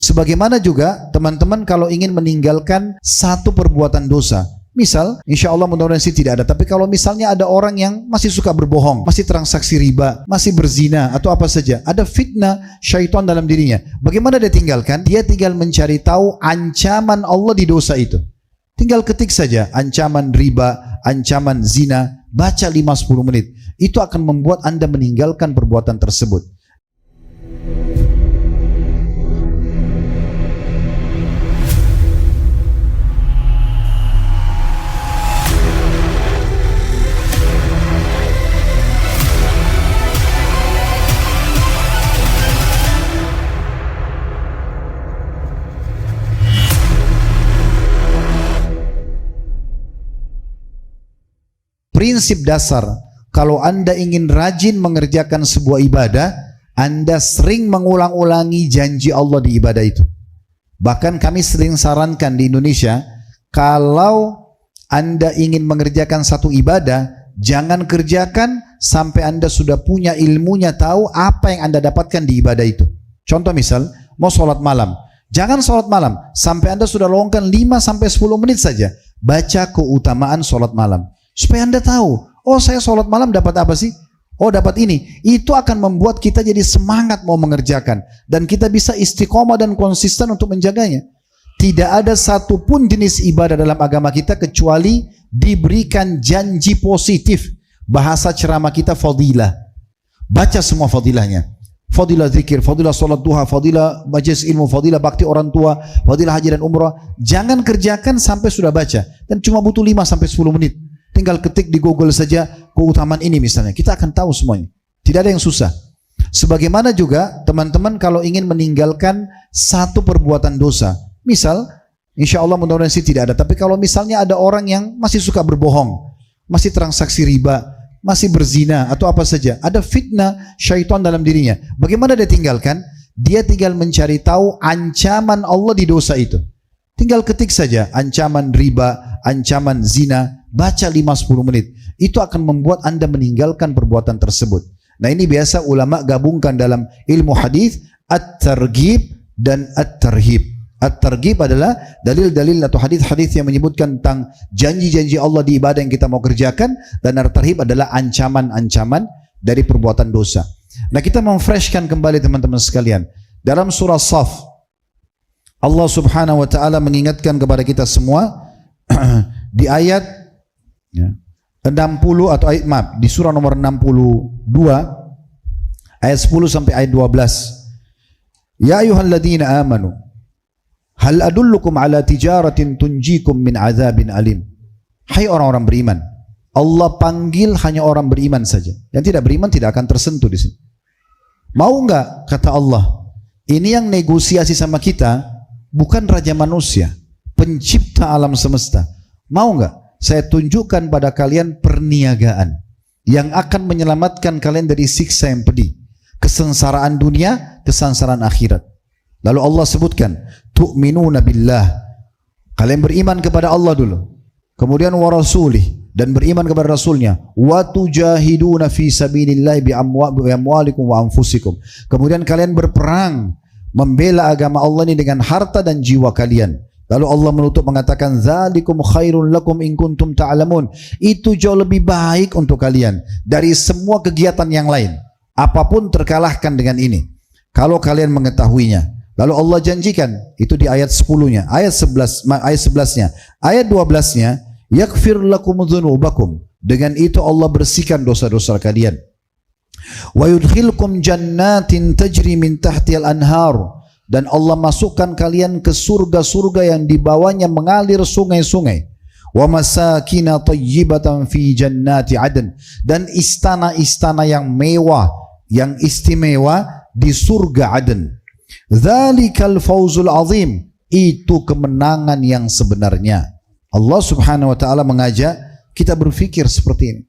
Sebagaimana juga teman-teman kalau ingin meninggalkan satu perbuatan dosa, misal insya Allah mudah-mudahan sih tidak ada, tapi kalau misalnya ada orang yang masih suka berbohong, masih transaksi riba, masih berzina atau apa saja, ada fitnah syaitan dalam dirinya, bagaimana dia tinggalkan? Dia tinggal mencari tahu ancaman Allah di dosa itu. Tinggal ketik saja ancaman riba, ancaman zina, baca 5-10 menit. Itu akan membuat Anda meninggalkan perbuatan tersebut. Prinsip dasar, kalau Anda ingin rajin mengerjakan sebuah ibadah, Anda sering mengulang-ulangi janji Allah di ibadah itu. Bahkan kami sering sarankan di Indonesia, kalau Anda ingin mengerjakan satu ibadah, jangan kerjakan sampai Anda sudah punya ilmunya, tahu apa yang Anda dapatkan di ibadah itu. Contoh misal, mau sholat malam. Jangan sholat malam sampai Anda sudah luangkan 5-10 menit saja. Baca keutamaan sholat malam. Supaya Anda tahu, oh saya sholat malam dapat apa sih? Oh dapat ini. Itu akan membuat kita jadi semangat mau mengerjakan. Dan kita bisa istiqomah dan konsisten untuk menjaganya. Tidak ada satupun jenis ibadah dalam agama kita kecuali diberikan janji positif. Bahasa ceramah kita fadilah. Baca semua fadilahnya. Fadilah zikir, fadilah sholat duha, fadilah majelis ilmu, fadilah bakti orang tua, fadilah haji dan umrah. Jangan kerjakan sampai sudah baca. Dan cuma butuh 5-10 menit. Tinggal ketik di Google saja keutamaan ini misalnya. Kita akan tahu semuanya. Tidak ada yang susah. Sebagaimana juga teman-teman kalau ingin meninggalkan satu perbuatan dosa. Misal, insya Allah mudah-mudahan sih tidak ada. Tapi kalau misalnya ada orang yang masih suka berbohong, masih transaksi riba, masih berzina atau apa saja, ada fitnah syaitan dalam dirinya. Bagaimana dia tinggalkan? Dia tinggal mencari tahu ancaman Allah di dosa itu. Tinggal ketik saja ancaman riba, ancaman zina, baca 5-10 menit. Itu akan membuat Anda meninggalkan perbuatan tersebut. Nah ini biasa ulama gabungkan dalam ilmu hadis at-targhib dan at-tarhib. At-targhib adalah dalil-dalil atau hadis-hadis yang menyebutkan tentang janji-janji Allah di ibadah yang kita mau kerjakan, dan at-tarhib adalah ancaman-ancaman dari perbuatan dosa. Nah kita memfreshkan kembali teman-teman sekalian. Dalam surah Shaf, Allah subhanahu wa ta'ala mengingatkan kepada kita semua di ayat 60 atau ayat maaf, di surah nomor 62 ayat 10 sampai ayat 12. Ya ayyuhalladzina amanu hal adullukum ala tijaratin tunjikum min azabin alim. Hai orang-orang beriman, Allah panggil hanya orang beriman saja. Yang tidak beriman tidak akan tersentuh di sini. Mau enggak, kata Allah, ini yang negosiasi sama kita bukan raja manusia, pencipta alam semesta. Mau enggak saya tunjukkan pada kalian perniagaan yang akan menyelamatkan kalian dari siksa yang pedih, kesengsaraan dunia, kesengsaraan akhirat. Lalu Allah sebutkan, tu'minuna billah, kalian beriman kepada Allah dulu, kemudian wa rasulih, dan beriman kepada rasulnya, wa tujahiduna fi sabilillah bi amwalikum wa anfusikum, kemudian kalian berperang membela agama Allah ini dengan harta dan jiwa kalian. Lalu Allah menutup mengatakan, zalikum khairun lakum in kuntum ta'lamun. Itu jauh lebih baik untuk kalian dari semua kegiatan yang lain. Apapun terkalahkan dengan ini kalau kalian mengetahuinya. Lalu Allah janjikan, itu di ayat 10-nya, ayat 11-nya, ayat 12-nya, yaghfir lakum dzunubakum. Dengan itu Allah bersihkan dosa-dosa kalian. Wa yudkhilkum jannatin tajri min tahtihal anhar, dan Allah masukkan kalian ke surga-surga yang di bawahnya mengalir sungai-sungai. Wa masakina thayyibatan fi jannati adn, dan istana-istana yang mewah, yang istimewa di surga Aden. Dzalikal fawzul azim, itu kemenangan yang sebenarnya. Allah subhanahu wa ta'ala mengajak kita berfikir seperti ini.